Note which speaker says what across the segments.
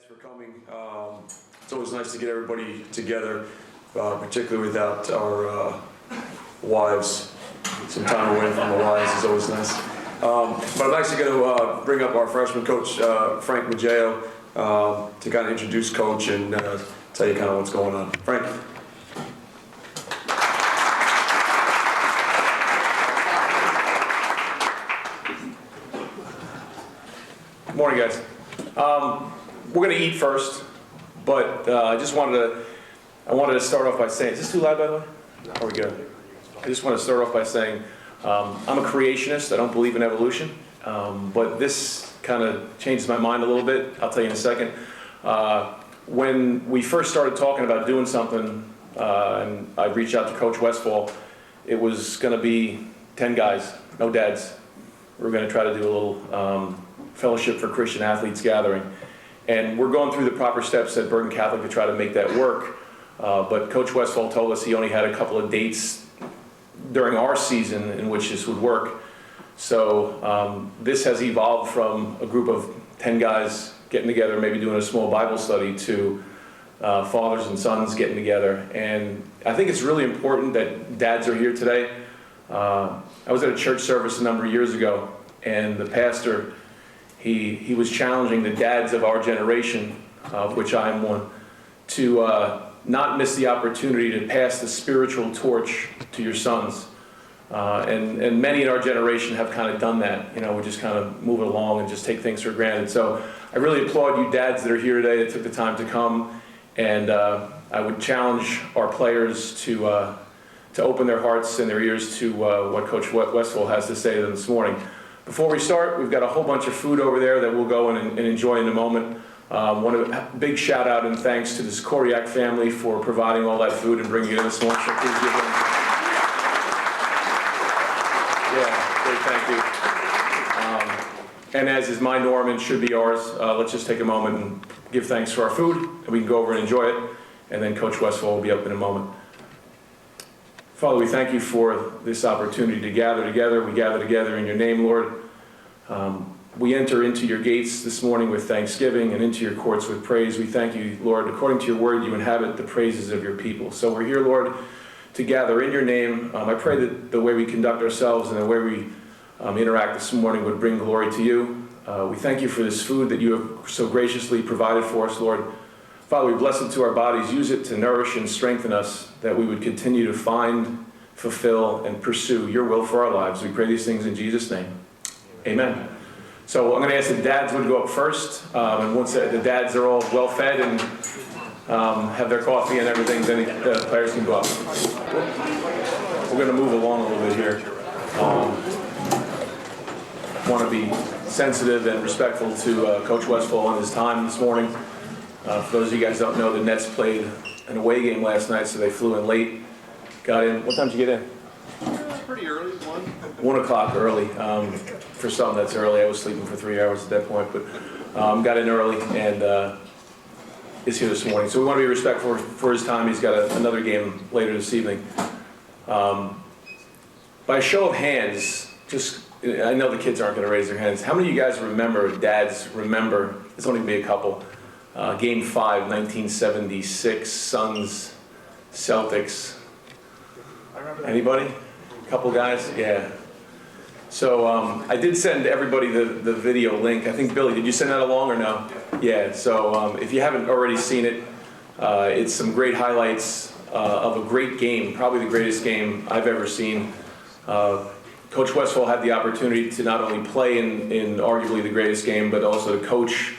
Speaker 1: for coming. It's always nice to get everybody together, particularly without our wives. Some time away from the wives is always nice. But I'm actually going to bring up our freshman coach, Frank Maggio, to kind of introduce Coach and tell you kind of what's going on. Frank. Good morning, guys. We're going to eat first, but I wanted to start off by saying, is this too loud, by the way? Are we good? I just want to start off by saying I'm a creationist. I don't believe in evolution, but this kind of changes my mind a little bit. I'll tell you in a second. When we first started talking about doing something, and I reached out to Coach Westphal, it was going to be 10 guys, no dads. We were going to try to do a little Fellowship for Christian Athletes gathering. And we're going through the proper steps at Bergen Catholic to try to make that work. But Coach Westphal told us he only had a couple of dates during our season in which this would work. So this has evolved from a group of 10 guys getting together, maybe doing a small Bible study, to fathers and sons getting together. And I think it's really important that dads are here today. I was at a church service a number of years ago, and the pastor, he was challenging the dads of our generation, of which I am one, to not miss the opportunity to pass the spiritual torch to your sons. And many in our generation have kind of done that. You know, we just kind of move it along and just take things for granted. So I really applaud you dads that are here today that took the time to come. And I would challenge our players to open their hearts and their ears to what Coach Westphal has to say to them this morning. Before we start, we've got a whole bunch of food over there that we'll go and enjoy in a moment. Big shout out and thanks to this Koriak family for providing all that food and bringing it in this morning. So please give them. Yeah, great, thank you. And as is my norm and should be ours, let's just take a moment and give thanks for our food, and we can go over and enjoy it, and then Coach Westphal will be up in a moment. Father, we thank you for this opportunity to gather together. We gather together in your name, Lord. We enter into your gates this morning with thanksgiving and into your courts with praise. We thank you, Lord. According to your word, you inhabit the praises of your people. So we're here, Lord, to gather in your name. I pray that the way we conduct ourselves and the way we interact this morning would bring glory to you. We thank you for this food that you have so graciously provided for us, Lord. Father, we bless it to our bodies. Use it to nourish and strengthen us, that we would continue to find, fulfill, and pursue your will for our lives. We pray these things in Jesus' name. Amen. So I'm going to ask the dads would go up first. And once the dads are all well fed and have their coffee and everything, then the players can go up. We're going to move along a little bit here. Want to be sensitive and respectful to Coach Westphal and his time this morning. For those of you guys who don't know, the Nets played an away game last night, so they flew in late. Got in. What time did you get in?
Speaker 2: Pretty early, 1.
Speaker 1: 1 o'clock early. For some, that's early. I was sleeping for 3 hours at that point, but got in early and is here this morning. So we want to be respectful for his time. He's got another game later this evening. By a show of hands, I know the kids aren't going to raise their hands. How many of you guys remember, dads remember, there's only going to be a couple, Game 5, 1976, Suns, Celtics. Anybody? A couple guys? Yeah. So I did send everybody the video link. I think, Billy, did you send that along or no? Yeah. So if you haven't already seen it, it's some great highlights of a great game, probably the greatest game I've ever seen. Coach Westphal had the opportunity to not only play in arguably the greatest game, but also to coach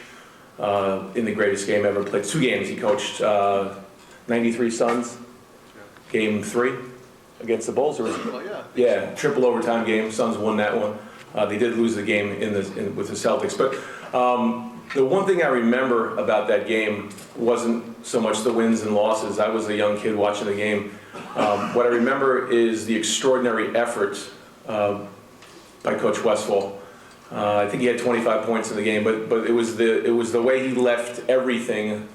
Speaker 1: in the greatest game ever played. 2 games he coached, 93 Suns, Game 3 against the Bulls. Or was it? Yeah, triple overtime game. Suns won that one. They did lose the game with the Celtics. But the one thing I remember about that game wasn't so much the wins and losses. I was a young kid watching the game. What I remember is the extraordinary effort by Coach Westphal. I think he had 25 points in the game, but it was the way he left everything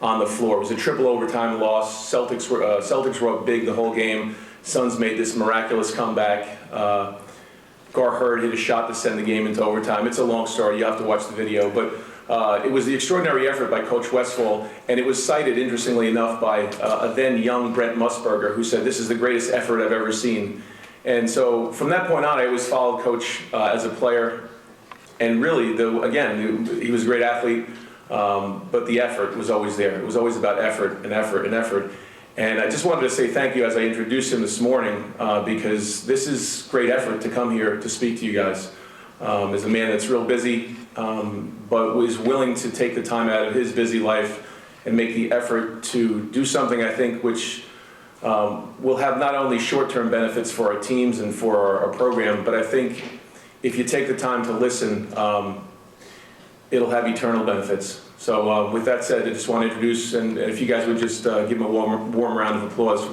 Speaker 1: on the floor. It was a triple overtime loss. Celtics were up big the whole game. Suns made this miraculous comeback. Gar Hurd hit a shot to send the game into overtime. It's a long story. You have to watch the video. But it was the extraordinary effort by Coach Westphal, and it was cited, interestingly enough, by a then young Brent Musburger, who said, "This is the greatest effort I've ever seen." And so from that point on, I always followed Coach as a player. And really, again, he was a great athlete, but the effort was always there. It was always about effort and effort and effort. And I just wanted to say thank you as I introduced him this morning, because this is great effort to come here to speak to you guys. As a man that's real busy, but was willing to take the time out of his busy life and make the effort to do something, I think, which will have not only short-term benefits for our teams and for our program, but I think if you take the time to listen, it'll have eternal benefits. So with that said, I just want to introduce, and if you guys would just give him a warm round of applause,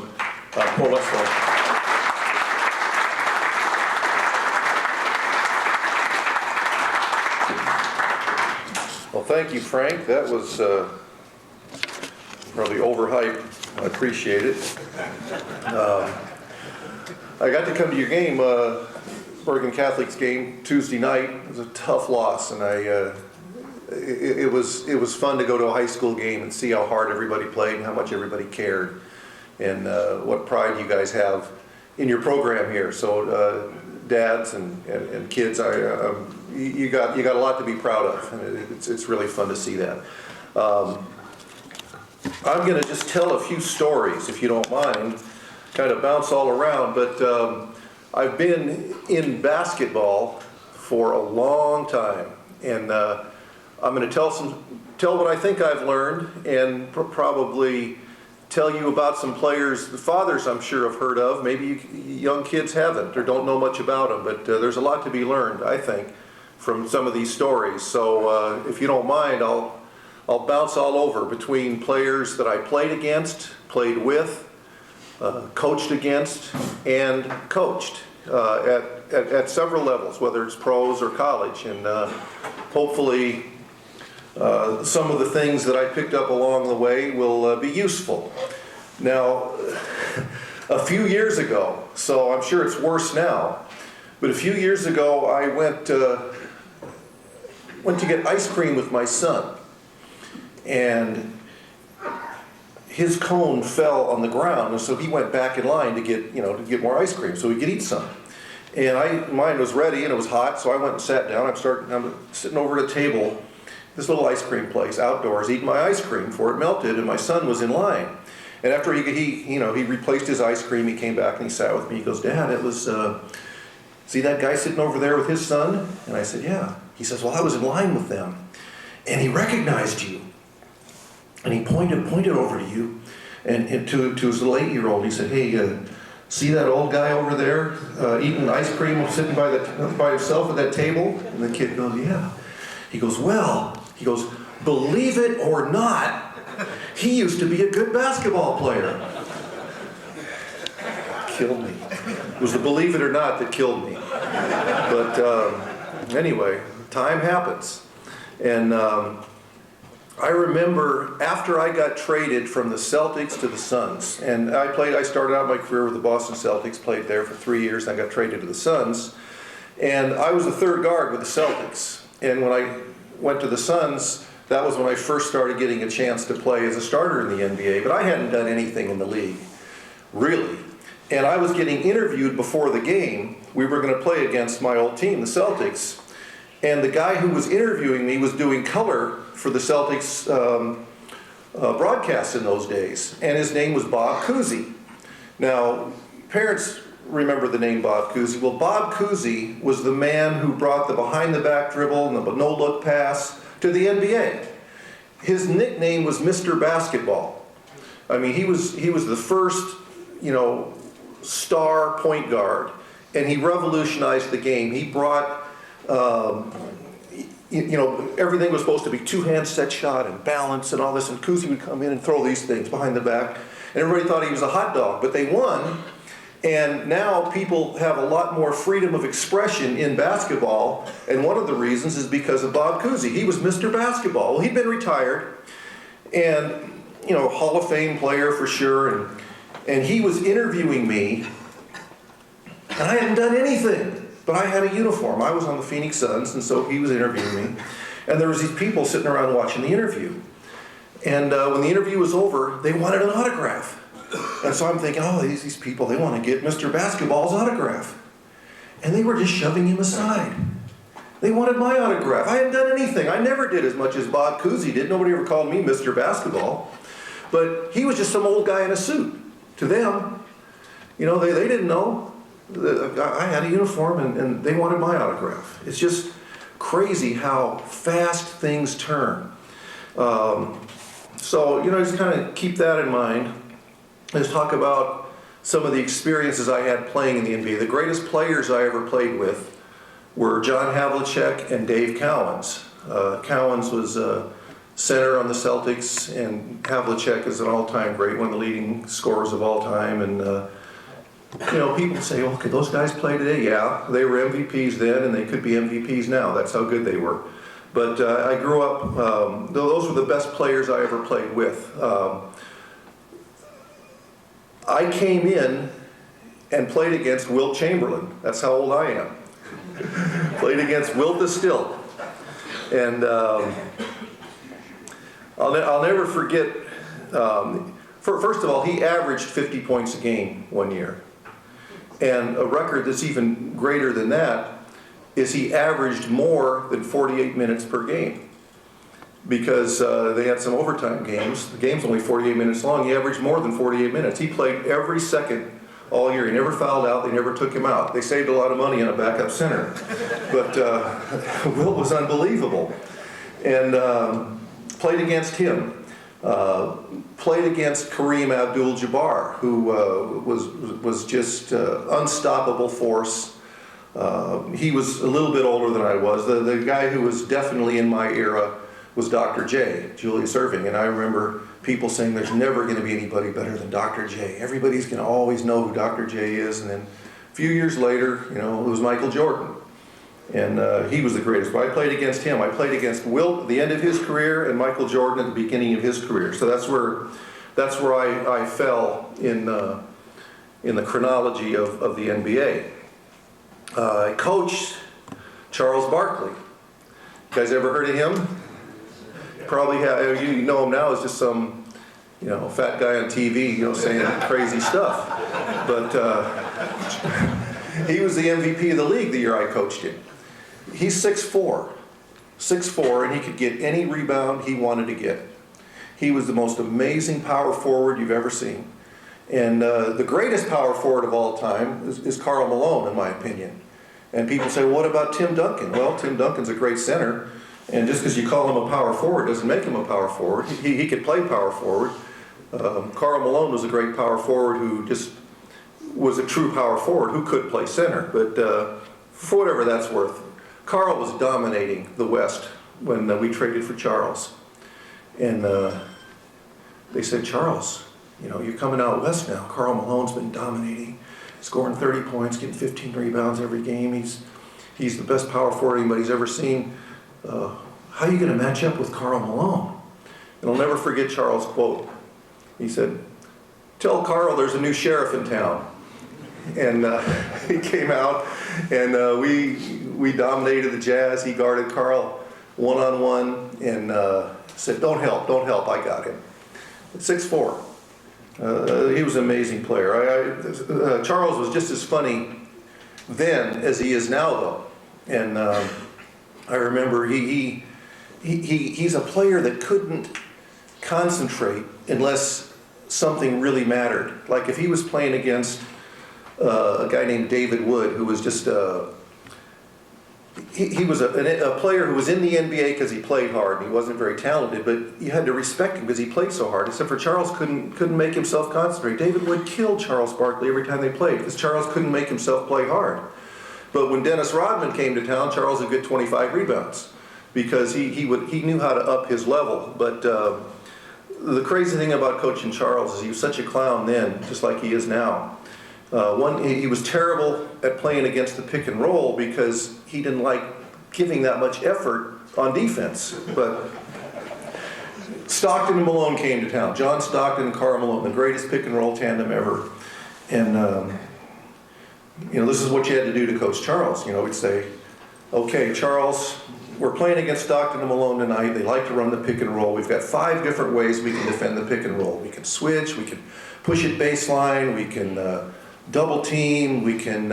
Speaker 1: Paul Westphal.
Speaker 2: Well, thank you, Frank. That was probably overhyped. I appreciate it. I got to come to your game, Bergen Catholic's game Tuesday night. It was a tough loss, and it was fun to go to a high school game and see how hard everybody played and how much everybody cared, and what pride you guys have in your program here. So dads and kids, you got a lot to be proud of, and it's really fun to see that. I'm going to just tell a few stories, if you don't mind, kind of bounce all around, but I've been in basketball for a long time, and I'm going to tell what I think I've learned, and probably tell you about some players, the fathers I'm sure have heard of. Maybe young kids haven't or don't know much about them, but there's a lot to be learned, I think, from some of these stories. So if you don't mind, I'll bounce all over between players that I played against, played with, coached against, and coached at several levels, whether it's pros or college, and hopefully some of the things that I picked up along the way will be useful. Now, a few years ago, so I'm sure it's worse now, but a few years ago I went to get ice cream with my son, and his cone fell on the ground, and so he went back in line to get more ice cream so he could eat some. And mine was ready and it was hot, so I went and sat down. I'm sitting over at a table, this little ice cream place outdoors, eating my ice cream before it melted, and my son was in line. And after he replaced his ice cream, he came back and he sat with me. He goes, "Dad, it was see that guy sitting over there with his son?" And I said, "Yeah." He says, "Well, I was in line with them, and he recognized you, and he pointed over to you, and to his little 8-year-old. He said, 'Hey, see that old guy over there eating ice cream, sitting by himself at that table?'" And the kid goes, "Yeah." He goes, "Believe it or not, he used to be a good basketball player." Killed me. It was the believe it or not that killed me. But anyway, time happens. And I remember after I got traded from the Celtics to the Suns, and I started out my career with the Boston Celtics, played there for 3 years, and I got traded to the Suns. And I was the third guard with the Celtics. And when I went to the Suns, that was when I first started getting a chance to play as a starter in the NBA, but I hadn't done anything in the league, really. And I was getting interviewed before the game. We were going to play against my old team, the Celtics. And the guy who was interviewing me was doing color for the Celtics broadcast in those days. And his name was Bob Cousy. Now, parents remember the name Bob Cousy. Well, Bob Cousy was the man who brought the behind-the-back dribble and the no-look pass to the NBA. His nickname was Mr. Basketball. I mean, he was the first, star point guard, and he revolutionized the game. He brought, everything was supposed to be two-hand set shot and balance and all this, and Cousy would come in and throw these things behind the back, and everybody thought he was a hot dog, but they won. And now people have a lot more freedom of expression in basketball, and one of the reasons is because of Bob Cousy. He was Mr. Basketball. Well, he'd been retired, and Hall of Fame player for sure, and he was interviewing me, and I hadn't done anything, but I had a uniform. I was on the Phoenix Suns, and so he was interviewing me, And there was these people sitting around watching the interview. And when the interview was over, they wanted an autograph. And so I'm thinking, oh, these people, they want to get Mr. Basketball's autograph. And they were just shoving him aside. They wanted my autograph. I hadn't done anything. I never did as much as Bob Cousy did. Nobody ever called me Mr. Basketball. But he was just some old guy in a suit. To them, you know, they didn't know. I had a uniform and they wanted my autograph. It's just crazy how fast things turn. So, you know, just kind of keep that in mind. Let's talk about some of the experiences I had playing in the NBA. The greatest players I ever played with were John Havlicek and Dave Cowens. Cowens was a center on the Celtics, and Havlicek is an all-time great, one of the leading scorers of all time. And you know, people say, "Oh, could those guys play today?" Yeah, they were MVPs then, and they could be MVPs now. That's how good they were. But I grew up; those were the best players I ever played with. I came in and played against Wilt Chamberlain. That's how old I am. Played against Wilt the Stilt. And I'll never forget, first of all, he averaged 50 points a game one year. And a record that's even greater than that is he averaged more than 48 minutes per game. Because they had some overtime games. The game's only 48 minutes long. He averaged more than 48 minutes. He played every second all year. He never fouled out. They never took him out. They saved a lot of money on a backup center. But Wilt was unbelievable. And played against him. Played against Kareem Abdul-Jabbar, who was just unstoppable force. He was a little bit older than I was. The guy who was definitely in my era was Dr. J, Julius Erving. And I remember people saying there's never going to be anybody better than Dr. J. Everybody's going to always know who Dr. J is. And then a few years later, you know, it was Michael Jordan. And he was the greatest. But I played against him. I played against Wilt at the end of his career and Michael Jordan at the beginning of his career. So that's where I fell in the chronology of the NBA. I coached Charles Barkley. You guys ever heard of him? Probably have. You know him now as just some, you know, fat guy on TV, you know, saying crazy stuff. But he was the MVP of the league the year I coached him. He's 6'4", and he could get any rebound he wanted to get. He was the most amazing power forward you've ever seen. And the greatest power forward of all time is Karl Malone, in my opinion. And people say, well, what about Tim Duncan? Well, Tim Duncan's a great center. And just because you call him a power forward doesn't make him a power forward. He could play power forward. Karl Malone was a great power forward who just was a true power forward who could play center. But for whatever that's worth, Karl was dominating the West when we traded for Charles. And they said, Charles, you know, you're coming out west now. Karl Malone's been dominating, scoring 30 points, getting 15 rebounds every game. He's the best power forward anybody's ever seen. How are you going to match up with Karl Malone? And I'll never forget Charles' quote. He said, tell Karl there's a new sheriff in town. And he came out, and we dominated the Jazz. He guarded Karl one-on-one and said, don't help, I got him. At 6'4". He was an amazing player. Charles was just as funny then as he is now, though. And I remember he's a player that couldn't concentrate unless something really mattered. Like if he was playing against a guy named David Wood, who was just he was a player who was in the NBA because he played hard and he wasn't very talented, but you had to respect him because he played so hard. Except for Charles couldn't make himself concentrate. David Wood killed Charles Barkley every time they played because Charles couldn't make himself play hard. But when Dennis Rodman came to town, Charles would get 25 rebounds because he knew how to up his level. But the crazy thing about coaching Charles is he was such a clown then, just like he is now. He was terrible at playing against the pick and roll because he didn't like giving that much effort on defense. But Stockton and Malone came to town. John Stockton and Karl Malone, the greatest pick and roll tandem ever. And you know, this is what you had to do to coach Charles. You know, we'd say, okay, Charles, we're playing against Stockton and Malone tonight. They like to run the pick and roll. We've got 5 different ways we can defend the pick and roll. We can switch, we can push it baseline, we can double team, we can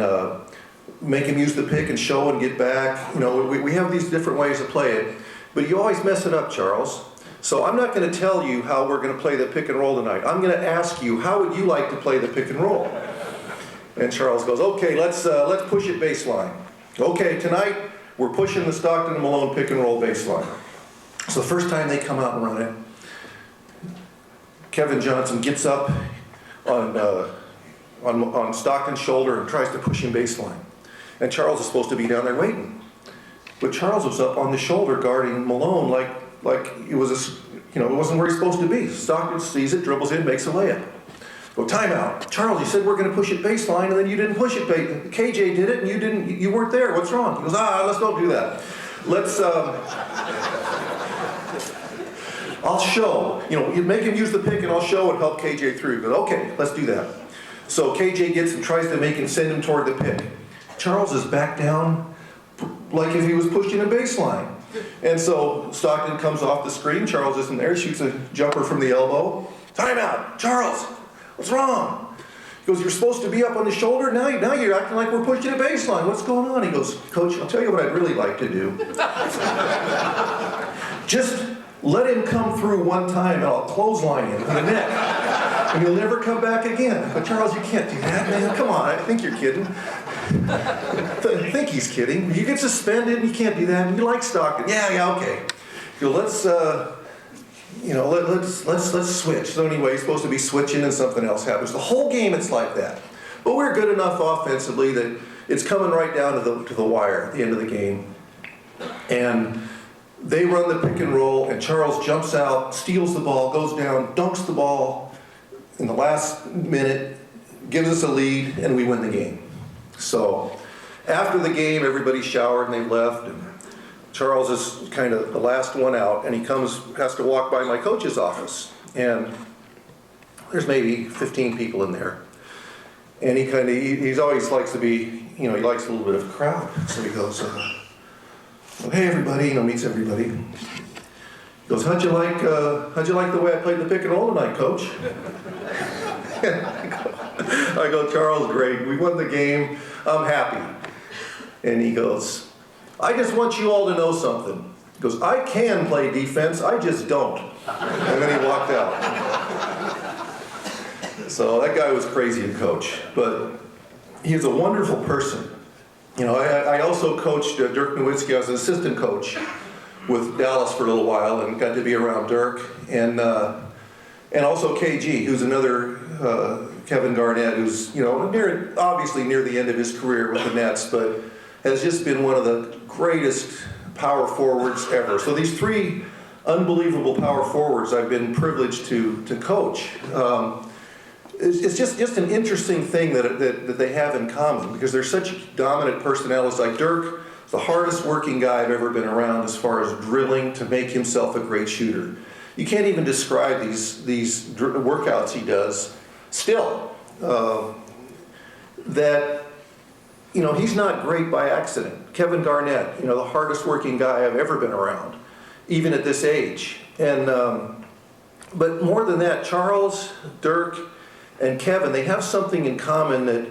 Speaker 2: make him use the pick and show and get back. You know, we have these different ways to play it, but you always mess it up, Charles. So I'm not going to tell you how we're going to play the pick and roll tonight. I'm going to ask you, how would you like to play the pick and roll? And Charles goes, okay, let's push it baseline. Okay, tonight we're pushing the Stockton and Malone pick and roll baseline. So the first time they come out and run it, Kevin Johnson gets up on Stockton's shoulder and tries to push him baseline. And Charles is supposed to be down there waiting. But Charles was up on the shoulder guarding Malone like it was it wasn't where he's supposed to be. Stockton sees it, dribbles in, makes a layup. Go, timeout. Charles, you said we're going to push it baseline, and then you didn't push it. KJ did it, and you weren't there. What's wrong? He goes, let's don't do that. Let's, I'll show. You make him use the pick, and I'll show and help KJ through. He goes, okay, let's do that. So KJ gets and tries to make him send him toward the pick. Charles is back down like if he was pushing a baseline. And so Stockton comes off the screen. Charles isn't there. Shoots a jumper from the elbow. Timeout. Charles, what's wrong? He goes, you're supposed to be up on the shoulder. Now you're acting like we're pushing a baseline. What's going on? He goes, Coach, I'll tell you what I'd really like to do. Just let him come through one time and I'll clothesline him in the neck. And he'll never come back again. But Charles, you can't do that, man. Come on, I think you're kidding. I think he's kidding. You get suspended and you can't do that. And you like Stockton. Yeah, okay. You go, let's switch. So anyway, he's supposed to be switching and something else happens. The whole game it's like that. But we're good enough offensively that it's coming right down to the wire at the end of the game. And they run the pick and roll, and Charles jumps out, steals the ball, goes down, dunks the ball in the last minute, gives us a lead, and we win the game. So after the game, everybody showered and they left. And Charles is kind of the last one out, and he has to walk by my coach's office. And there's maybe 15 people in there. And he always likes to be, he likes a little bit of a crowd. So he goes, hey everybody, meets everybody. He goes, how'd you like the way I played the pick and roll tonight, Coach? I go, Charles, great. We won the game. I'm happy. And he goes, I just want you all to know something. He goes, I can play defense, I just don't. And then he walked out. So that guy was crazy to coach, but he's a wonderful person. I also coached Dirk Nowitzki. I was an assistant coach with Dallas for a little while and got to be around Dirk. And also KG, who's another Kevin Garnett, who's obviously near the end of his career with the Nets, but has just been one of the greatest power forwards ever. So these 3 unbelievable power forwards I've been privileged to coach. It's just an interesting thing that they have in common, because they're such dominant personalities. Like Dirk, the hardest working guy I've ever been around as far as drilling to make himself a great shooter. You can't even describe these workouts he does still. He's not great by accident. Kevin Garnett, the hardest working guy I've ever been around, even at this age. And but more than that, Charles, Dirk, and Kevin, they have something in common that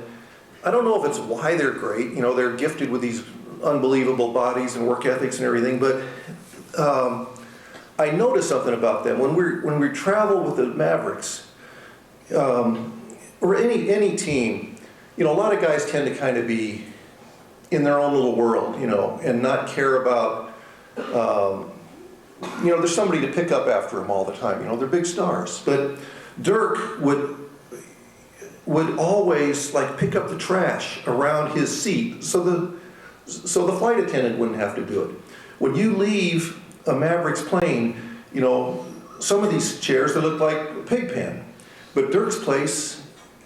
Speaker 2: I don't know if it's why they're great. They're gifted with these unbelievable bodies and work ethics and everything, but I noticed something about them. When we travel with the Mavericks, or any team, a lot of guys tend to kind of be in their own little world, and not care about, there's somebody to pick up after them all the time. They're big stars. But Dirk would always pick up the trash around his seat so the flight attendant wouldn't have to do it. When you leave a Mavericks plane, some of these chairs, they look like a pig pen. But Dirk's place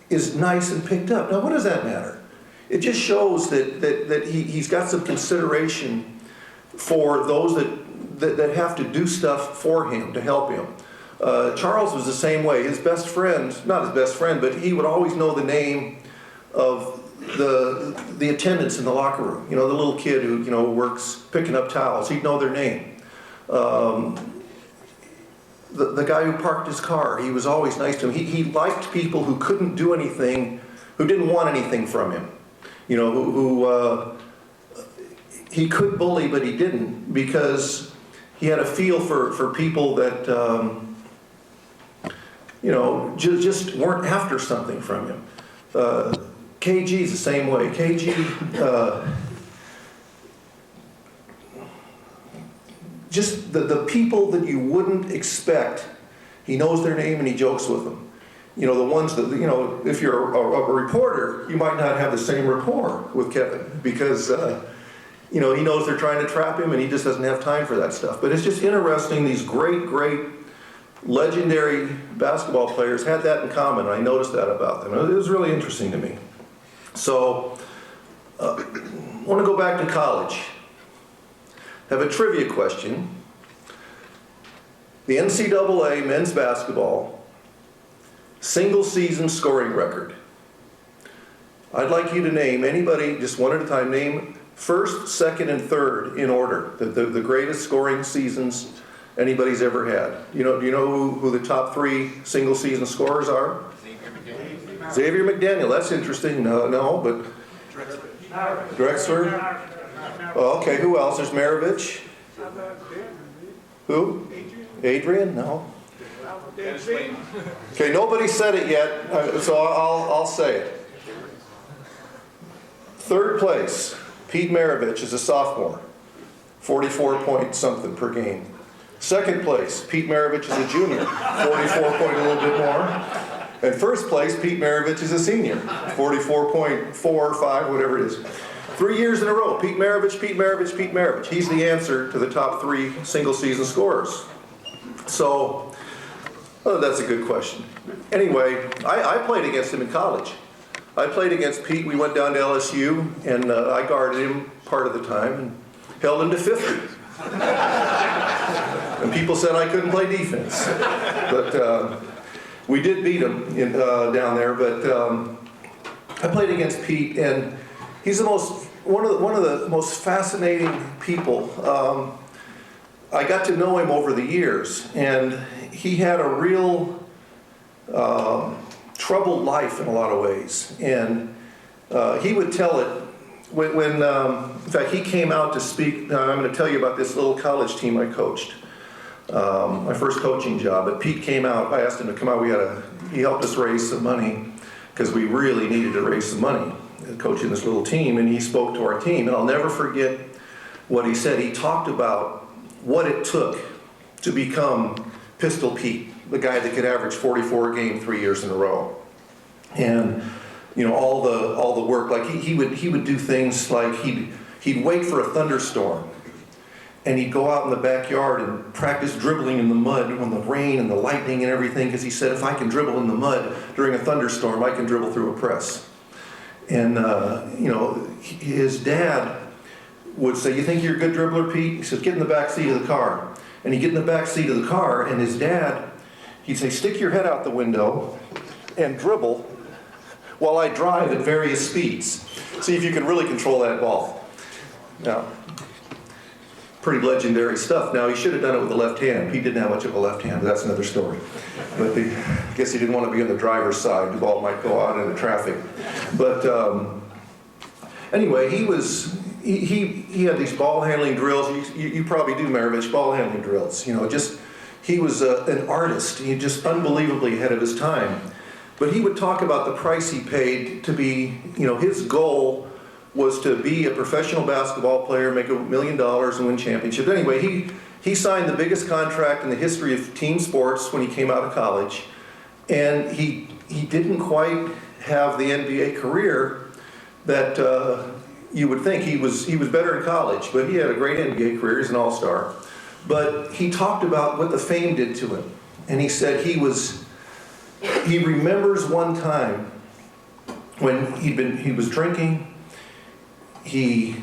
Speaker 2: is nice and picked up. Now, what does that matter? It just shows that he's got some consideration for those that have to do stuff for him, to help him. Charles was the same way. His best friend, not his best friend, but he would always know the name of the attendants in the locker room, the little kid who, works picking up towels, he'd know their name. The guy who parked his car, he was always nice to him. He liked people who couldn't do anything, who didn't want anything from him. Who he could bully, but he didn't, because he had a feel for people that, just weren't after something from him. KG's the same way. KG, just the people that you wouldn't expect, he knows their name and he jokes with them. The ones that, if you're a reporter, you might not have the same rapport with Kevin because, he knows they're trying to trap him and he just doesn't have time for that stuff. But it's just interesting, these great legendary basketball players had that in common. I noticed that about them. It was really interesting to me. So, I want to go back to college. I have a trivia question. The NCAA men's basketball single season scoring record. I'd like you to name anybody, just one at a time, name first, second, and third in order. The greatest scoring seasons anybody's ever had. Do you know who the top 3 single season scorers are? Xavier McDaniel. That's interesting. No, but Drexler. Oh, okay, who else? There's Maravich. Who? Adrian? No. Okay, nobody said it yet, so I'll say it. Third place, Pete Maravich is a sophomore, 44 point something per game. Second place, Pete Maravich is a junior, 44 point a little bit more. And first place, Pete Maravich is a senior, 44.4 or 5, whatever it is. 3 years in a row, Pete Maravich, Pete Maravich, Pete Maravich. He's the answer to the top 3 single season scorers. So, that's a good question. Anyway, I played against him in college. I played against Pete. We went down to LSU, and I guarded him part of the time and held him to 50. And people said I couldn't play defense. But we did beat him down there. But I played against Pete, and he's one of the most fascinating people. I got to know him over the years, and he had a real troubled life in a lot of ways. And he would tell it when in fact, he came out to speak. I'm going to tell you about this little college team I coached. My first coaching job. But Pete came out. I asked him to come out. He helped us raise some money because we really needed to raise some money coaching this little team. And he spoke to our team. And I'll never forget what he said. He talked about what it took to become Pistol Pete, the guy that could average 44 a game 3 years in a row. And all the work, like he would do things like he'd wait for a thunderstorm and he'd go out in the backyard and practice dribbling in the mud when the rain and the lightning and everything, because he said, if I can dribble in the mud during a thunderstorm, I can dribble through a press. And his dad would say, you think you're a good dribbler, Pete? He says, get in the back seat of the car. And he'd get in the back seat of the car, and his dad, he'd say, stick your head out the window and dribble while I drive at various speeds. See if you can really control that ball. Now, pretty legendary stuff. Now, he should have done it with the left hand. Pete didn't have much of a left hand, but that's another story. But I guess he didn't want to be on the driver's side. The ball might go out into traffic. But anyway, he had these ball handling drills. You probably do, Maravich, ball handling drills. He was an artist. He just unbelievably ahead of his time. But he would talk about the price he paid to be, his goal was to be a professional basketball player, make $1 million and win championships. Anyway, he signed the biggest contract in the history of team sports when he came out of college. And he didn't quite have the NBA career that you would think. He was better in college, but he had a great NBA career. He's an all-star. But he talked about what the fame did to him. And he said he remembers one time when he was drinking. He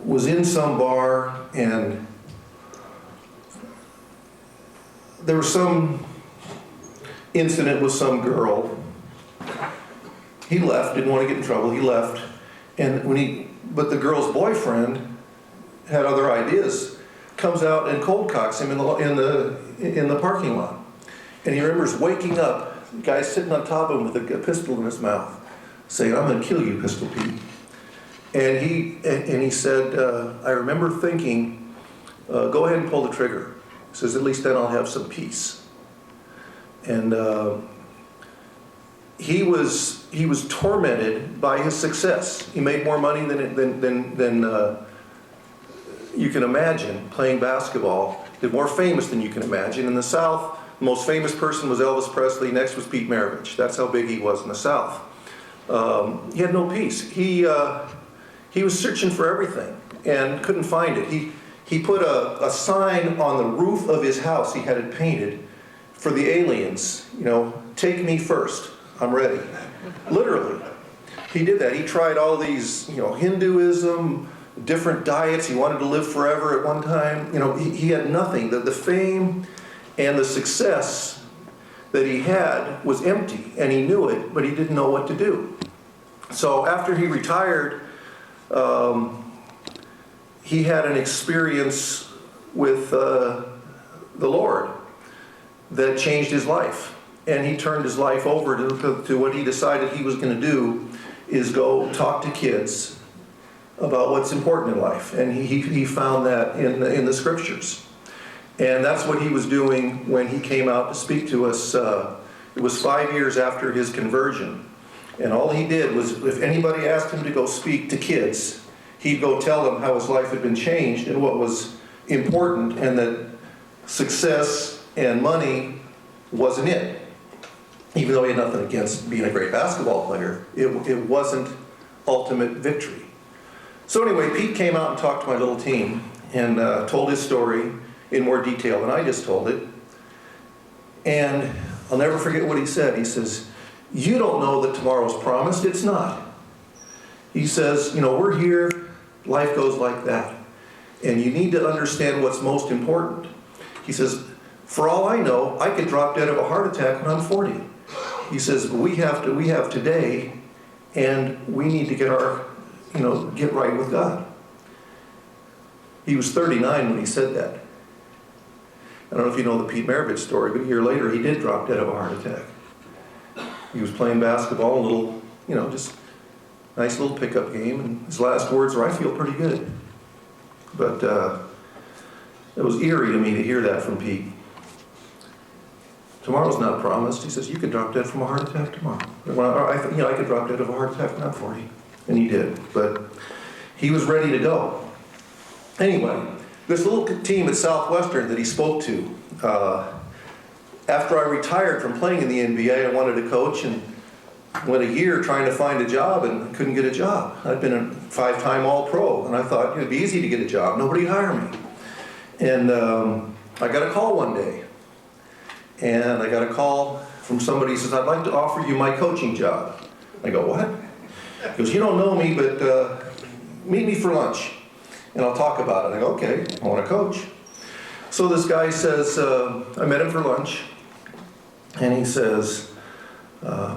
Speaker 2: was in some bar and there was some incident with some girl. he left, didn't want to get in trouble, he left. And but the girl's boyfriend had other ideas, comes out and cold cocks him in the parking lot. And he remembers waking up, the guy sitting on top of him with a pistol in his mouth, saying, "I'm gonna kill you, Pistol Pete." And he said, "I remember thinking, go ahead and pull the trigger." He says, "At least then I'll have some peace." And he was tormented by his success. He made more money than you can imagine playing basketball. Did more famous than you can imagine. In the South, the most famous person was Elvis Presley. Next was Pete Maravich. That's how big he was in the South. He had no peace. He was searching for everything and couldn't find it. He put a sign on the roof of his house. He had it painted for the aliens. Take me first. I'm ready. Literally. He did that. He tried all these, Hinduism, different diets. He wanted to live forever at one time. He had nothing. The fame and the success that he had was empty, and he knew it, but he didn't know what to do. So after he retired, he had an experience with the Lord that changed his life. And he turned his life over to what he decided he was going to do, is go talk to kids about what's important in life. And he found that in the scriptures. And that's what he was doing when he came out to speak to us. It was 5 years after his conversion. And all he did was, if anybody asked him to go speak to kids, he'd go tell them how his life had been changed and what was important, and that success and money wasn't it. Even though he had nothing against being a great basketball player, it wasn't ultimate victory. So anyway, Pete came out and talked to my little team and told his story in more detail than I just told it. And I'll never forget what he said. He says, "You don't know that tomorrow's promised. It's not." He says, we're here, life goes like that. And you need to understand what's most important. He says, "For all I know, I could drop dead of a heart attack when I'm 40. He says, we have today, and we need to get get right with God. He was 39 when he said that. I don't know if you know the Pete Maravich story, but a year later he did drop dead of a heart attack. He was playing basketball, a little, just nice little pickup game, and his last words were, "I feel pretty good." But it was eerie to me to hear that from Pete. Tomorrow's not promised. He says, "You could drop dead from a heart attack tomorrow." I could drop dead of a heart attack when I'm 40. And he did. But he was ready to go. Anyway, this little team at Southwestern that he spoke to, after I retired from playing in the NBA, I wanted to coach, and went a year trying to find a job and couldn't get a job. I'd been a 5-time All-Pro, and I thought it'd be easy to get a job. Nobody'd hire me. And I got a call one day. And I got a call from somebody who says, "I'd like to offer you my coaching job." I go, "What?" He goes, "You don't know me, but meet me for lunch, and I'll talk about it." I go, "Okay, I want to coach." So this guy says, I met him for lunch, and he says, "I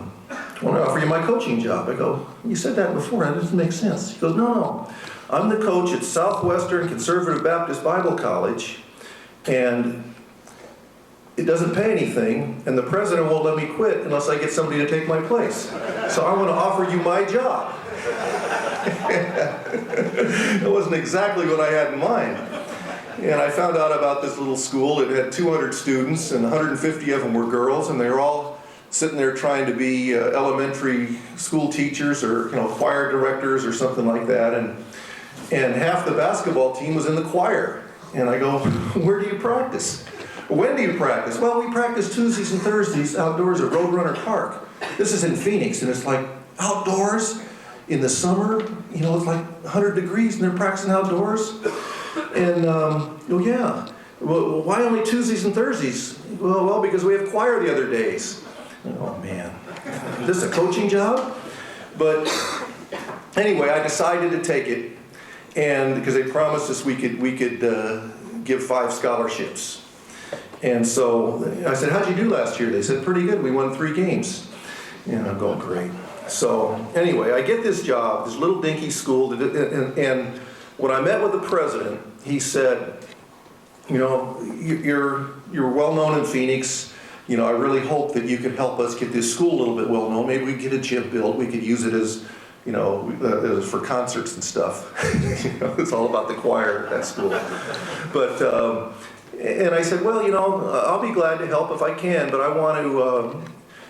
Speaker 2: want to offer you my coaching job." I go, "You said that before, that doesn't make sense." He goes, No, I'm the coach at Southwestern Conservative Baptist Bible College, and it doesn't pay anything, and the president won't let me quit unless I get somebody to take my place. So I want to offer you my job. That wasn't exactly what I had in mind. And I found out about this little school. It had 200 students, and 150 of them were girls, and they were all sitting there trying to be elementary school teachers or choir directors or something like that. And half the basketball team was in the choir. And I go, "Where do you practice?" "When do you practice?" "Well, we practice Tuesdays and Thursdays outdoors at Roadrunner Park." This is in Phoenix, and it's like outdoors in the summer. It's like 100 degrees, and they're practicing outdoors. And yeah. "Well, why only Tuesdays and Thursdays?" Well, because we have choir the other days." Oh man, is this a coaching job? But anyway, I decided to take it, and because they promised us we could give 5 scholarships. And so I said, "How'd you do last year?" They said, "Pretty good. We won 3 games." And I'm going, great. So anyway, I get this job, this little dinky school, and when I met with the president, he said, you know, you're well known in Phoenix. You know, I really hope that you could help us get this school a little bit well known. Maybe we could get a gym built. We could use it as, you know, for concerts and stuff. You know, it's all about the choir at that school. But and I said, well, you know, I'll be glad to help if I can, but I want to.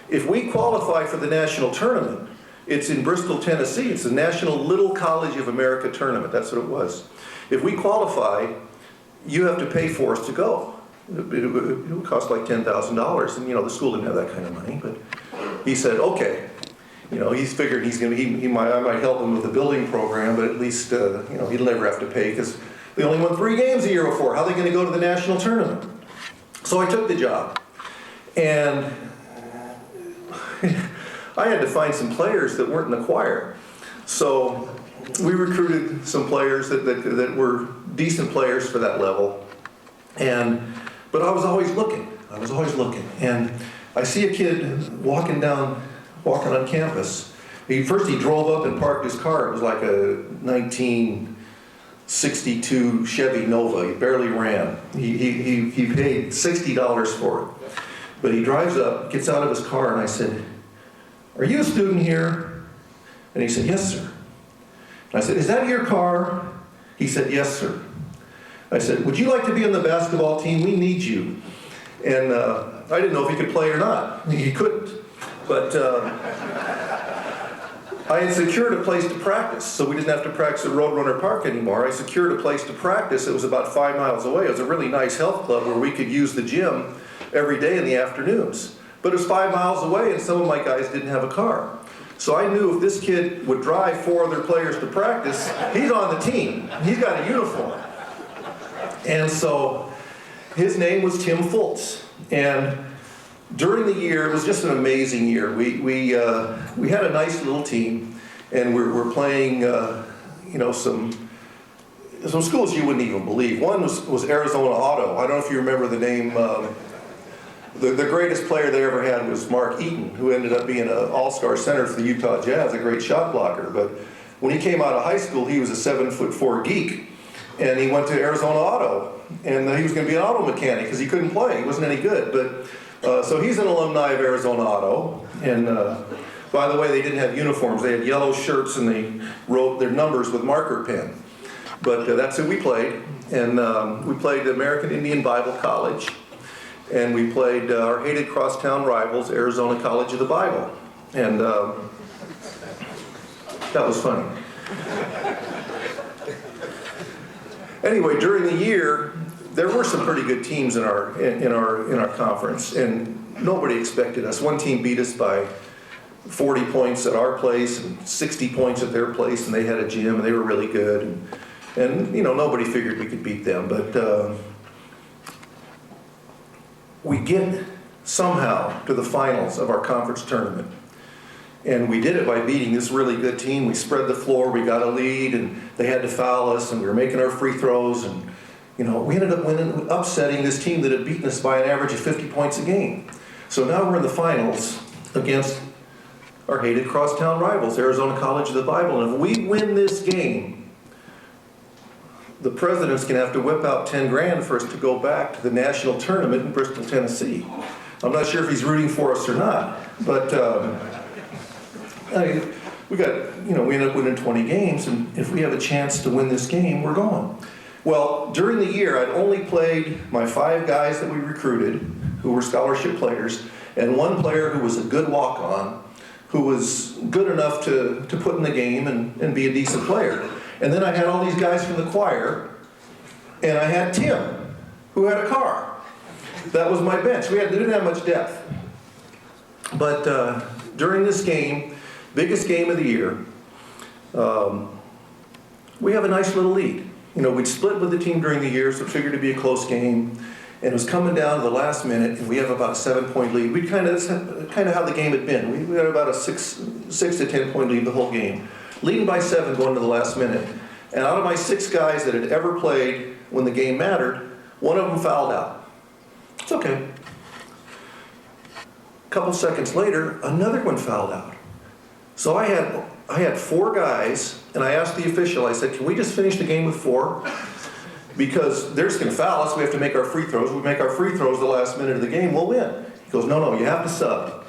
Speaker 2: If we qualify for the national tournament, it's in Bristol, Tennessee. It's the National Little College of America tournament. That's what it was. If we qualify, you have to pay for us to go. It would cost like $10,000, and you know the school didn't have that kind of money. But he said, okay. You know, he's figured I might help him with the building program, but at least you know he'll never have to pay because they only won 3 games the year before. How are they going to go to the national tournament? So I took the job, and I had to find some players that weren't in the choir. So we recruited some players that were decent players for that level. But I was always looking. And I see a kid walking on campus. First he drove up and parked his car. It was like a 1962 Chevy Nova. He barely ran. He paid $60 for it. But he drives up, gets out of his car, and I said, "Are you a student here?" And he said, "Yes, sir." And I said, "Is that your car?" He said, "Yes, sir." I said, "Would you like to be on the basketball team? We need you." And I didn't know if he could play or not. He couldn't. But I had secured a place to practice, so we didn't have to practice at Roadrunner Park anymore. I secured a place to practice. It was about 5 miles away. It was a really nice health club where we could use the gym every day in the afternoons. But it was 5 miles away, and some of my guys didn't have a car. So I knew if this kid would drive 4 other players to practice, he's on the team. He's got a uniform. And so his name was Tim Fultz. And during the year, it was just an amazing year. We had a nice little team, and we're playing you know, some schools you wouldn't even believe. One was Arizona Auto. I don't know if you remember the name. The greatest player they ever had was Mark Eaton, who ended up being an all-star center for the Utah Jazz, a great shot blocker. But when he came out of high school, he was a 7'4" geek, and he went to Arizona Auto, and he was going to be an auto mechanic because he couldn't play. He wasn't any good. But so he's an alumni of Arizona Auto, and by the way, they didn't have uniforms. They had yellow shirts, and they wrote their numbers with marker pen. But that's who we played, and we played American Indian Bible College. And we played our hated crosstown rivals, Arizona College of the Bible. And that was funny. Anyway, during the year, there were some pretty good teams in our conference, and nobody expected us. One team beat us by 40 points at our place and 60 points at their place, and they had a gym, and they were really good. And you know, nobody figured we could beat them, but we get somehow to the finals of our conference tournament. And we did it by beating this really good team. We spread the floor, we got a lead, and they had to foul us, and we were making our free throws, and you know, we ended up upsetting this team that had beaten us by an average of 50 points a game. So now we're in the finals against our hated crosstown rivals, Arizona College of the Bible. And if we win this game, the president's going to have to whip out 10 grand for us to go back to the national tournament in Bristol, Tennessee. I'm not sure if he's rooting for us or not, but we ended up winning 20 games, and if we have a chance to win this game, we're going. Well, during the year, I'd only played my 5 guys that we recruited, who were scholarship players, and 1 player who was a good walk-on, who was good enough to put in the game and be a decent player. And then I had all these guys from the choir, and I had Tim, who had a car. That was my bench. We didn't have much depth. But during this game, biggest game of the year, we have a nice little lead. You know, we'd split with the team during the year, so it figured to be a close game. And it was coming down to the last minute, and we have about a 7-point lead. That's kind of how the game had been. We had about a 6 to 10 point lead the whole game. Leading by 7 going to the last minute. And out of my 6 guys that had ever played when the game mattered, 1 of them fouled out. It's okay. A couple seconds later, another one fouled out. So I had 4 guys, and I asked the official, I said, can we just finish the game with 4? Because they're just going to foul us, we have to make our free throws. We make our free throws the last minute of the game, we'll win. He goes, no, you have to sub.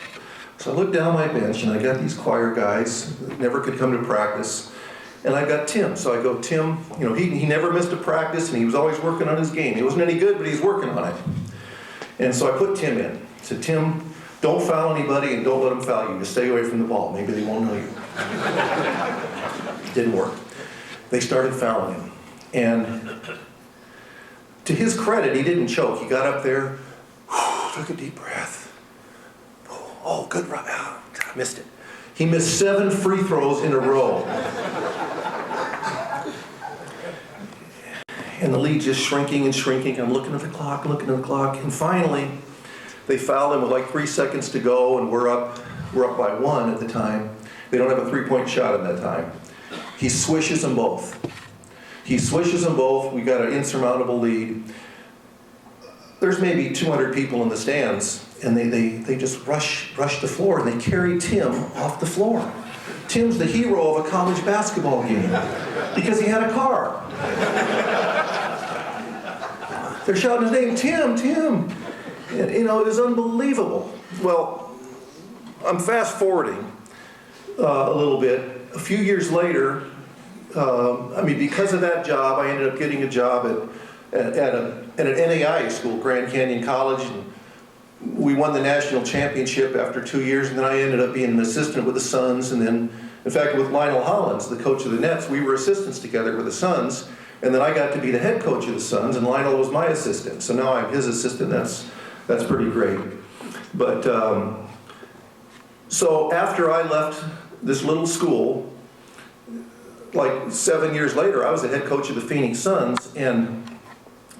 Speaker 2: So I looked down my bench, and I got these choir guys that never could come to practice. And I got Tim. So I go, Tim, he never missed a practice, and he was always working on his game. He wasn't any good, but he's working on it. And so I put Tim in. I said, Tim, don't foul anybody and don't let them foul you. Just stay away from the ball. Maybe they won't know you. Didn't work. They started fouling him. And to his credit, he didn't choke. He got up there, took a deep breath. Oh, good run. Oh, I missed it. He missed 7 free throws in a row. And the lead's just shrinking and shrinking. I'm looking at the clock, and finally, they fouled him with like 3 seconds to go, and we're up by 1 at the time. They don't have a 3-point shot at that time. He swishes them both. We got an insurmountable lead. There's maybe 200 people in the stands, and they just rush the floor, and they carry Tim off the floor. Tim's the hero of a college basketball game because he had a car. They're shouting his name, Tim. And, it was unbelievable. Well, I'm fast forwarding a little bit. A few years later, because of that job, I ended up getting a job at an NAIA school, Grand Canyon College, and we won the national championship after 2 years, and then I ended up being an assistant with the Suns, and then, in fact, with Lionel Hollins, the coach of the Nets, we were assistants together with the Suns, and then I got to be the head coach of the Suns, and Lionel was my assistant, so now I'm his assistant. That's pretty great. But, so after I left this little school, like 7 years later, I was the head coach of the Phoenix Suns, and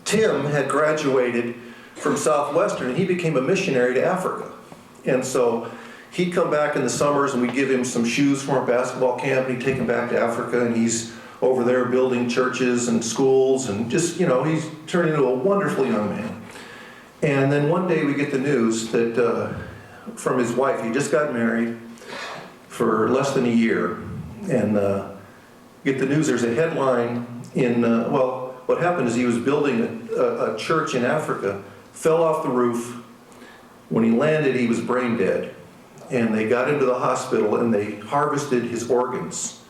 Speaker 2: Tim had graduated from Southwestern, and he became a missionary to Africa. And so he'd come back in the summers, and we'd give him some shoes from our basketball camp, and he'd take him back to Africa, and he's over there building churches and schools, and just, he's turned into a wonderful young man. And then one day we get the news that from his wife, he just got married for less than a year, and get the news, there's a headline in, what happened is he was building a church in Africa, fell off the roof. When he landed, he was brain dead. And they got into the hospital, and they harvested his organs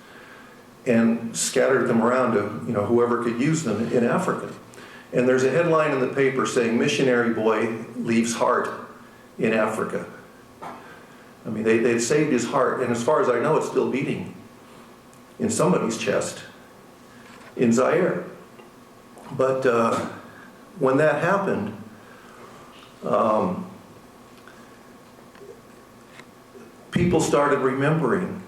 Speaker 2: and scattered them around to whoever could use them in Africa. And there's a headline in the paper saying, missionary boy leaves heart in Africa. I mean, they'd saved his heart, and as far as I know, it's still beating in somebody's chest in Zaire. But when that happened, people started remembering,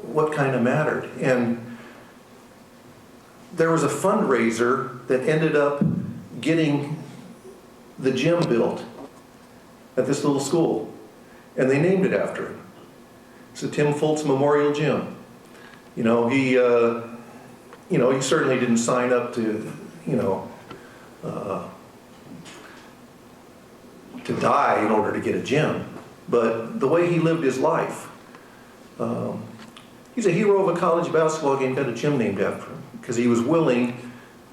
Speaker 2: what kind of mattered. And there was a fundraiser that ended up getting the gym built at this little school, and they named it after him. It's the Tim Fultz Memorial Gym. He certainly didn't sign up to die in order to get a gym. But the way he lived his life, he's a hero of a college basketball game, got a gym named after him, because he was willing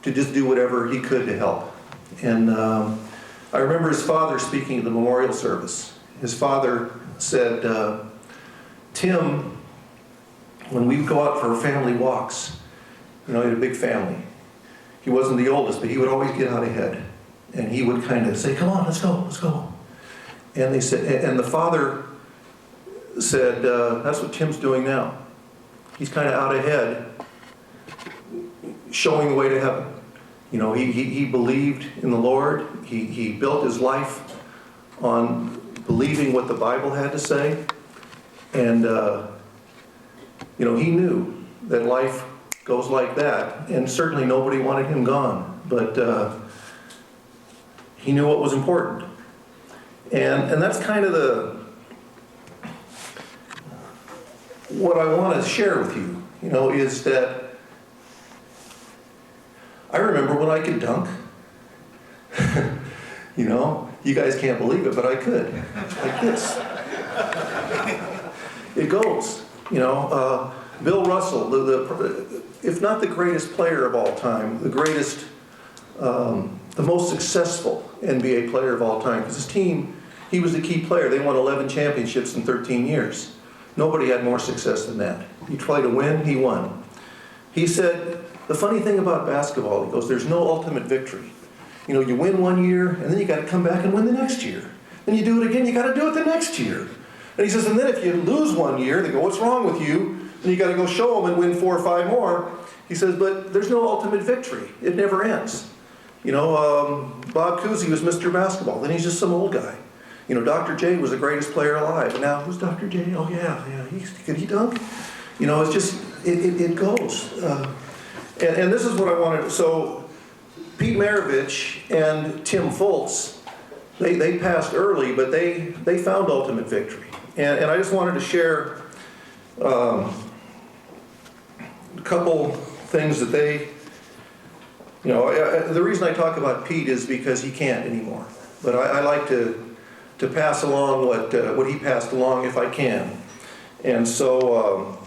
Speaker 2: to just do whatever he could to help. And I remember his father speaking at the memorial service. His father said, Tim, when we go out for family walks, he had a big family. He wasn't the oldest, but he would always get out ahead. And he would kind of say, come on, let's go. And they said, and the father said, that's what Tim's doing now. He's kind of out ahead, showing the way to heaven. He believed in the Lord. He built his life on believing what the Bible had to say. And, he knew that life goes like that. And certainly nobody wanted him gone. But he knew what was important. And that's kind of what I want to share with you, is that I remember when I could dunk. You guys can't believe it, but I could. Like this. it goes. You know, Bill Russell, if not the greatest player of all time, the greatest, the most successful NBA player of all time. Because his team, he was the key player. They won 11 championships in 13 years. Nobody had more success than that. He tried to win, he won. He said, the funny thing about basketball, he goes, there's no ultimate victory. You know, you win one year, and then you got to come back and win the next year. Then you do it again, you got to do it the next year. And he says, and then if you lose one year, they go, what's wrong with you? And you got to go show them and win 4 or 5 more. He says, but there's no ultimate victory. It never ends. You know, Bob Cousy was Mr. Basketball. Then he's just some old guy. You know, Dr. J was the greatest player alive. And now, who's Dr. J? Oh, yeah. Could he dunk? You know, it's just, it goes. And this is what I wanted. So, Pete Maravich and Tim Fultz, they passed early, but they found ultimate victory. And I just wanted to share a couple things that they, you know, the reason I talk about Pete is because he can't anymore. But I like to pass along what he passed along if I can. And so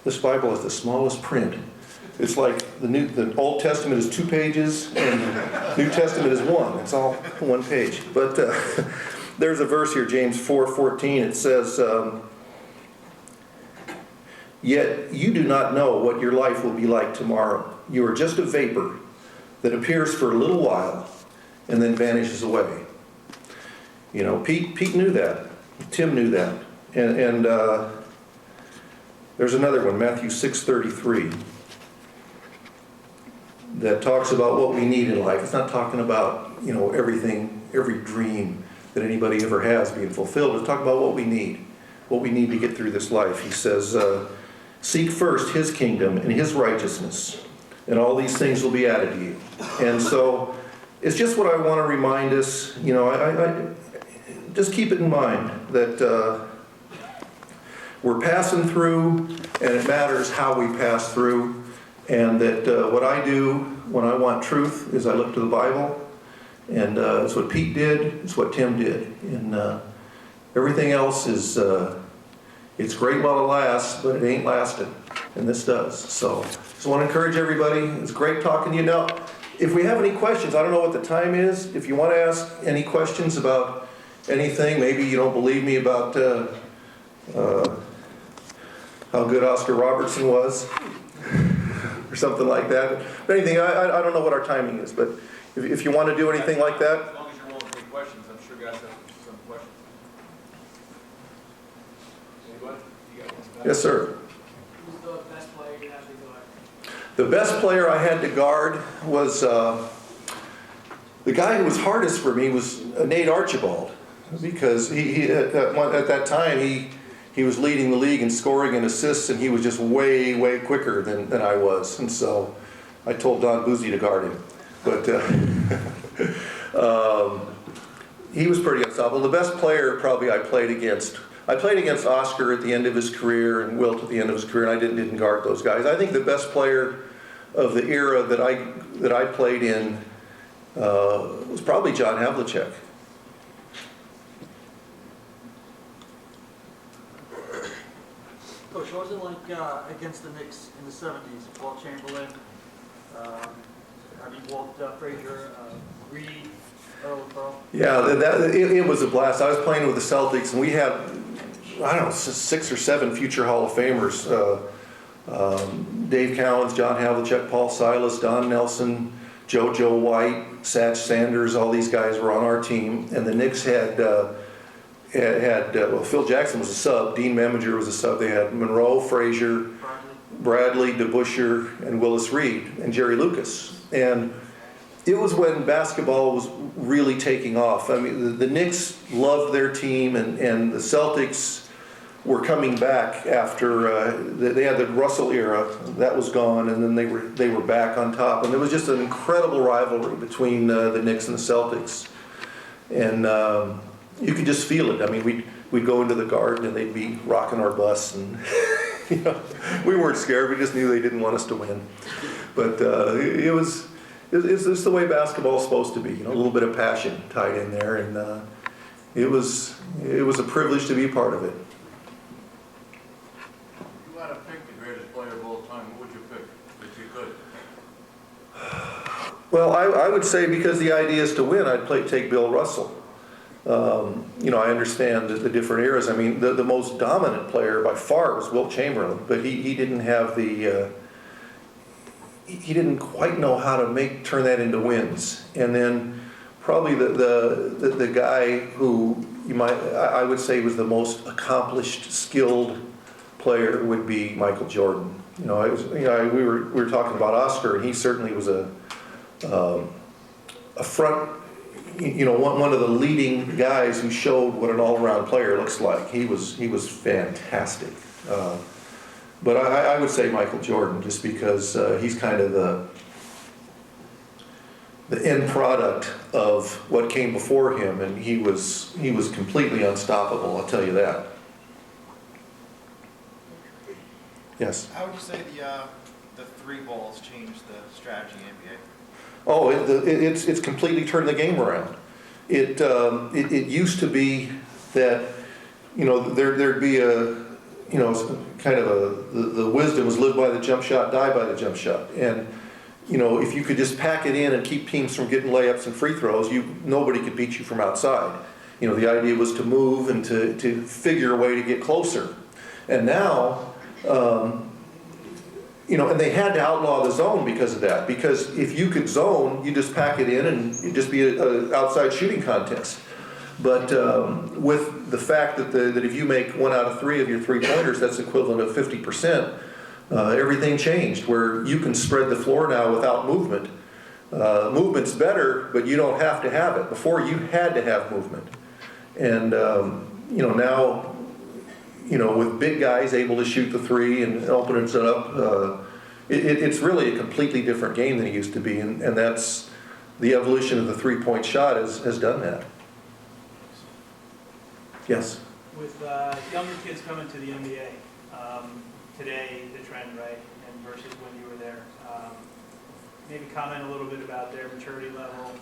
Speaker 2: this Bible is the smallest print. It's like the Old Testament is 2 pages and the New Testament is 1. It's all 1 page. But there's a verse here, James 4:14. It says, yet you do not know what your life will be like tomorrow. You are just a vapor that appears for a little while and then vanishes away. You know, Pete knew that. Tim knew that. And there's another one, Matthew 6:33, that talks about what we need in life. It's not talking about, you know, everything, every dream that anybody ever has being fulfilled. It's talking about what we need to get through this life. He says, seek first his kingdom and his righteousness, and all these things will be added to you. And so it's just what I want to remind us, you know, I just keep it in mind that we're passing through, and it matters how we pass through, and that what I do when I want truth is I look to the Bible, and it's what Pete did, it's what Tim did, and everything else is, it's great while it lasts, but it ain't lasting, and this does. So just want to encourage everybody. It's great talking to you. Now, if we have any questions, I don't know what the time is. If you want to ask any questions about anything, maybe you don't believe me about how good Oscar Robertson was, or something like that. But anything, I don't know what our timing is, but if you want to do anything like that.
Speaker 1: As long as you're willing to take questions, I'm sure guys have some questions. Anybody? You got one?
Speaker 2: Yes, sir.
Speaker 3: Who's the best player you have to guard?
Speaker 2: The best player I had to guard was, the guy who was hardest for me was Nate Archibald, because he at that time, he was leading the league in scoring and assists, and he was just way, way quicker than I was. And so I told Don Boozy to guard him. But he was pretty unstoppable. The best player probably I played against Oscar at the end of his career and Wilt at the end of his career, and I didn't guard those guys. I think the best player of the era that I played in was probably John Havlicek.
Speaker 3: Coach, what was it like against the Knicks in the 70s? Walt Chamberlain, Walt Frazier, Reed, Earl Pearl? Yeah,
Speaker 2: it was a blast. I was playing with the Celtics, and we had, I don't know, 6 or 7 future Hall of Famers. Dave Cowens, John Havlicek, Paul Silas, Don Nelson, JoJo White, Satch Sanders, all these guys were on our team. And the Knicks had well, Phil Jackson was a sub, Dean Meminger was a sub. They had Monroe, Frazier, Bradley, DeBusschere, and Willis Reed, and Jerry Lucas. And it was when basketball was really taking off. I mean, the Knicks loved their team, and the Celtics were coming back after they had the Russell era that was gone, and then they were back on top, and there was just an incredible rivalry between the Knicks and the Celtics, and you could just feel it. I mean, we'd go into the Garden and they'd be rocking our bus, and you know, we weren't scared. We just knew they didn't want us to win, but it's the way basketball is supposed to be. You know, a little bit of passion tied in there, and it was a privilege to be a part of it.
Speaker 4: If you had to pick the greatest player of all time, who would you pick, if you could?
Speaker 2: Well, I would say because the idea is to win, take Bill Russell. I understand the different eras. I mean, the most dominant player by far was Wilt Chamberlain, but he didn't have he didn't quite know how to turn that into wins. And then probably the guy who I would say was the most accomplished, skilled player would be Michael Jordan. We were talking about Oscar, and he certainly was a front, one of the leading guys who showed what an all-around player looks like. He was fantastic. But I would say Michael Jordan, just because he's kind of the end product of what came before him, and he was completely unstoppable. I'll tell you that. Yes.
Speaker 5: How would you say the three balls changed the strategy in NBA?
Speaker 2: Oh, it's completely turned the game around. It used to be that there'd be kind of the wisdom was live by the jump shot, die by the jump shot, and if you could just pack it in and keep teams from getting layups and free throws, nobody could beat you from outside. The idea was to move and to figure a way to get closer, and now. And they had to outlaw the zone because of that. Because if you could zone, you just pack it in and it'd just be an outside shooting contest. But with the fact that if you make 1 out of 3 of your three-pointers, that's equivalent of 50%, everything changed, where you can spread the floor now without movement. Movement's better, but you don't have to have it. Before, you had to have movement. And, now, with big guys able to shoot the three and opening it up, it's really a completely different game than it used to be, and that's the evolution of the three-point shot has done that. Yes?
Speaker 3: With younger kids coming to the NBA, today, the trend, right, and versus when you were there, maybe comment a little bit about their maturity level,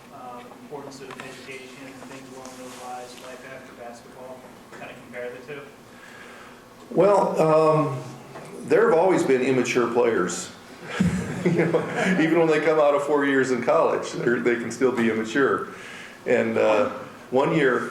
Speaker 3: importance of education, and things along those lines, life after basketball, kind of compare the two.
Speaker 2: Well, there have always been immature players. Even when they come out of 4 years in college, they can still be immature. And one year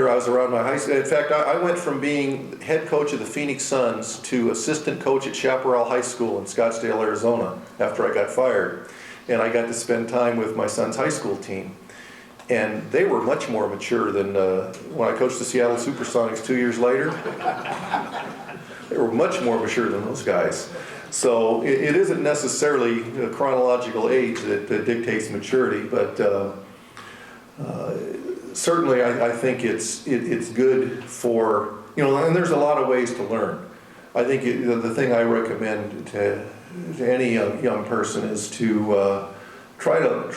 Speaker 2: I was around my high school. In fact, I went from being head coach of the Phoenix Suns to assistant coach at Chaparral High School in Scottsdale, Arizona, after I got fired. And I got to spend time with my son's high school team. And they were much more mature than when I coached the Seattle Supersonics 2 years later. They were much more mature than those guys. So it isn't necessarily a chronological age that dictates maturity, but certainly I think it's good for, and there's a lot of ways to learn. I think the thing I recommend to any young person is to try to...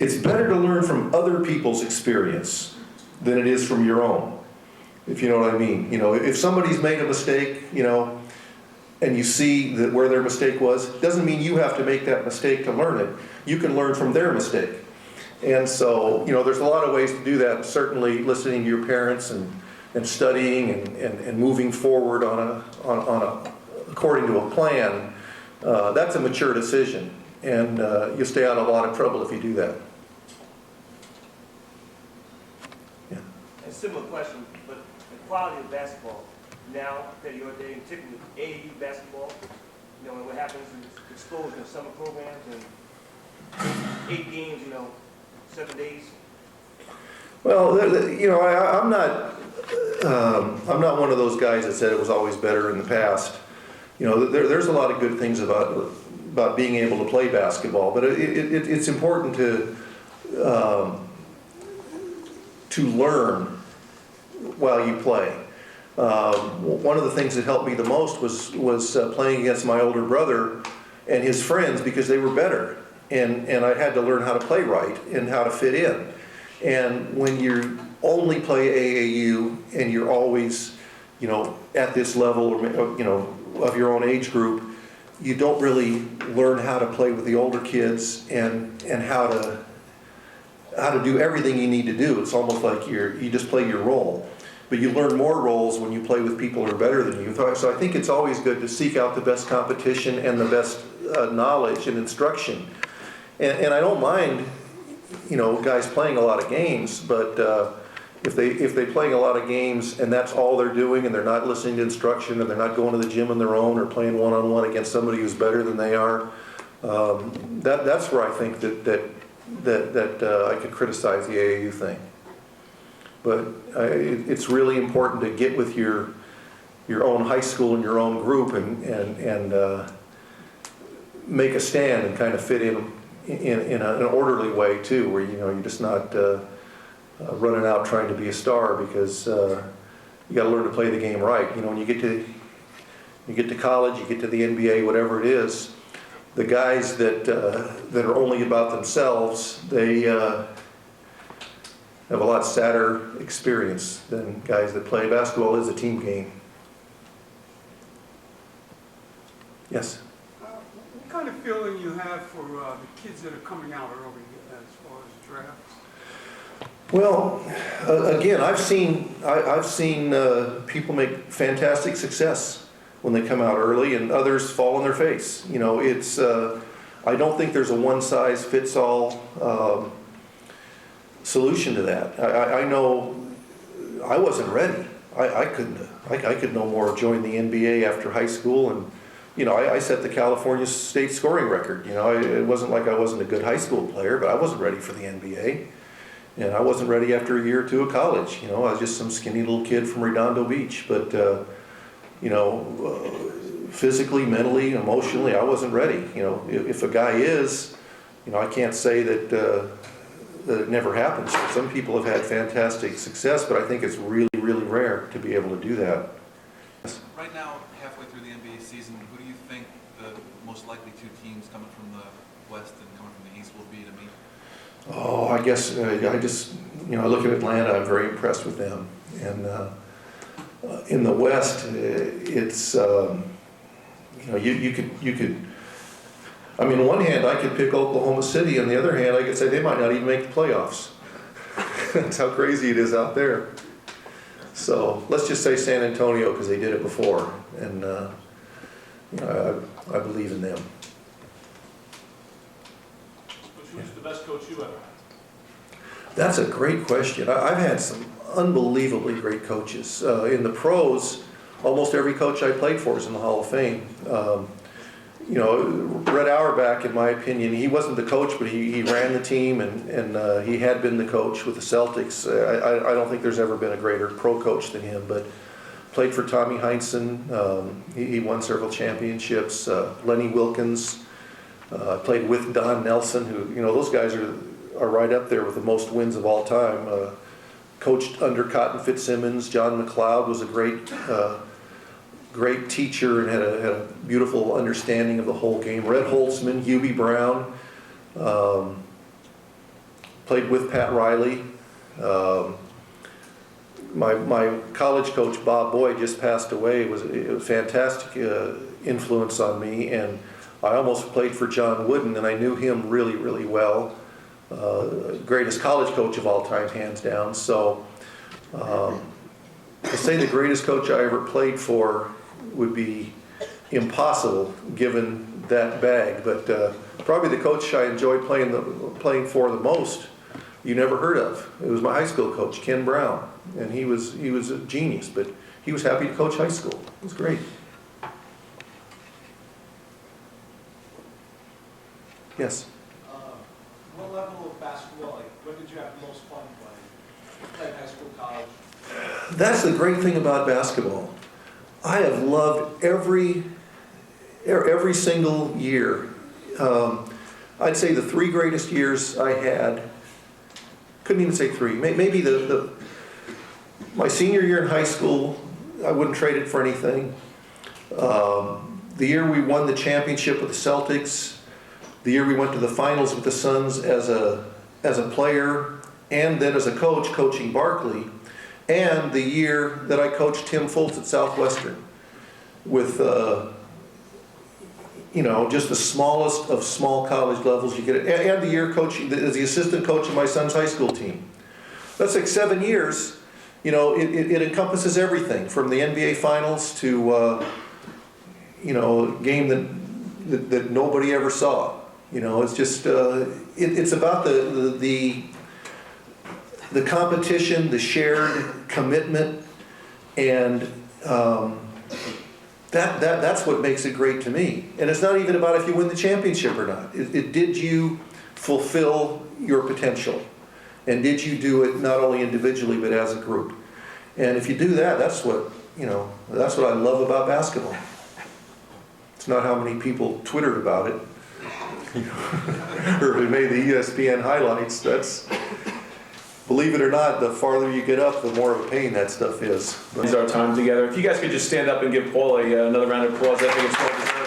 Speaker 2: It's better to learn from other people's experience than it is from your own, if you know what I mean. If somebody's made a mistake, and you see that where their mistake was, doesn't mean you have to make that mistake to learn it. You can learn from their mistake. And so, there's a lot of ways to do that. Certainly listening to your parents and studying and moving forward according to a plan, that's a mature decision. And you'll stay out of a lot of trouble if you do that. Yeah.
Speaker 6: A similar question, but the quality of basketball now compared to your day, particularly AAU basketball, and what happens is exposed in summer programs and 8 games, 7 days.
Speaker 2: Well, I'm not one of those guys that said it was always better in the past. There's a lot of good things about being able to play basketball, but it's important to learn while you play. One of the things that helped me the most was playing against my older brother and his friends, because they were better, and I had to learn how to play right and how to fit in. And when you only play AAU and you're always, at this level, of your own age group, you don't really learn how to play with the older kids and how how to do everything you need to do. It's almost like you just play your role. But you learn more roles when you play with people who are better than you. So I think it's always good to seek out the best competition and the best knowledge and instruction. And I don't mind, guys playing a lot of games, but if they're playing a lot of games and that's all they're doing and they're not listening to instruction and they're not going to the gym on their own or playing one-on-one against somebody who's better than they are, that's where I think that I could criticize the AAU thing. But it's really important to get with your own high school and your own group and make a stand and kind of fit in an orderly way too, where you're just not running out trying to be a star, because you got to learn to play the game right. When you get to college, you get to the NBA, whatever it is, the guys that are only about themselves, they have a lot sadder experience than guys that play. Basketball is a team game. Yes?
Speaker 7: What kind of feeling you have for the kids that are coming out early as far as drafts?
Speaker 2: Well, again, I've seen people make fantastic success when they come out early, and others fall on their face. It's I don't think there's a one-size-fits-all solution to that. I know I wasn't ready. I could no more join the NBA after high school, and I set the California state scoring record. It wasn't like I wasn't a good high school player, but I wasn't ready for the NBA. And I wasn't ready after a year or two of college. I was just some skinny little kid from Redondo Beach. But, physically, mentally, emotionally, I wasn't ready. If a guy is, I can't say that it never happens. Some people have had fantastic success, but I think it's really, really rare to be able to do that.
Speaker 5: Right now, halfway through the NBA season, who do you think the most likely two teams coming from the West and coming from the East will be to meet?
Speaker 2: Oh, I guess I just, I look at Atlanta, I'm very impressed with them. And in the West, it's, you could, on one hand, I could pick Oklahoma City. On the other hand, I could say they might not even make the playoffs. That's how crazy it is out there. So let's just say San Antonio, because they did it before. And I believe in them.
Speaker 8: Who's the best coach you ever had?
Speaker 2: That's a great question. I've had some unbelievably great coaches. In the pros, almost every coach I played for is in the Hall of Fame. Red Auerbach, in my opinion, he wasn't the coach, but he ran the team, and he had been the coach with the Celtics. I don't think there's ever been a greater pro coach than him, but played for Tommy Heinsohn. He won several championships. Lenny Wilkins. Played with Don Nelson, who, those guys are right up there with the most wins of all time. Coached under Cotton Fitzsimmons. John McLeod was a great teacher and had a beautiful understanding of the whole game. Red Holtzman, Hubie Brown, played with Pat Riley. My college coach, Bob Boyd, just passed away. It was a fantastic influence on me, and I almost played for John Wooden, and I knew him really, really well. Greatest college coach of all time, hands down. So to say the greatest coach I ever played for would be impossible given that bag. But probably the coach I enjoyed playing for the most, you never heard of. It was my high school coach, Ken Brown, and he was a genius. But he was happy to coach high school. It was great. Yes.
Speaker 8: What level of basketball, when did you have the most fun playing? High school, college?
Speaker 2: That's the great thing about basketball. I have loved every single year. I'd say the three greatest years I had, couldn't even say three, maybe my senior year in high school, I wouldn't trade it for anything. The year we won the championship with the Celtics, the year we went to the finals with the Suns as a player, and then as a coach, coaching Barkley, and the year that I coached Tim Fultz at Southwestern with, just the smallest of small college levels you get, and the year coaching, as the assistant coach of my son's high school team. That's like 7 years. It encompasses everything from the NBA finals to, a game that nobody ever saw. It's just, it's about the competition, the shared commitment, and that's what makes it great to me. And it's not even about if you win the championship or not. Did you fulfill your potential? And did you do it not only individually but as a group? And if you do that, that's what I love about basketball. It's not how many people twittered about it, or who made the ESPN highlights. That's, believe it or not, the farther you get up, the more of a pain that stuff is.
Speaker 1: It's our time together. If you guys could just stand up and give Paul another round of applause, I think it's well deserved.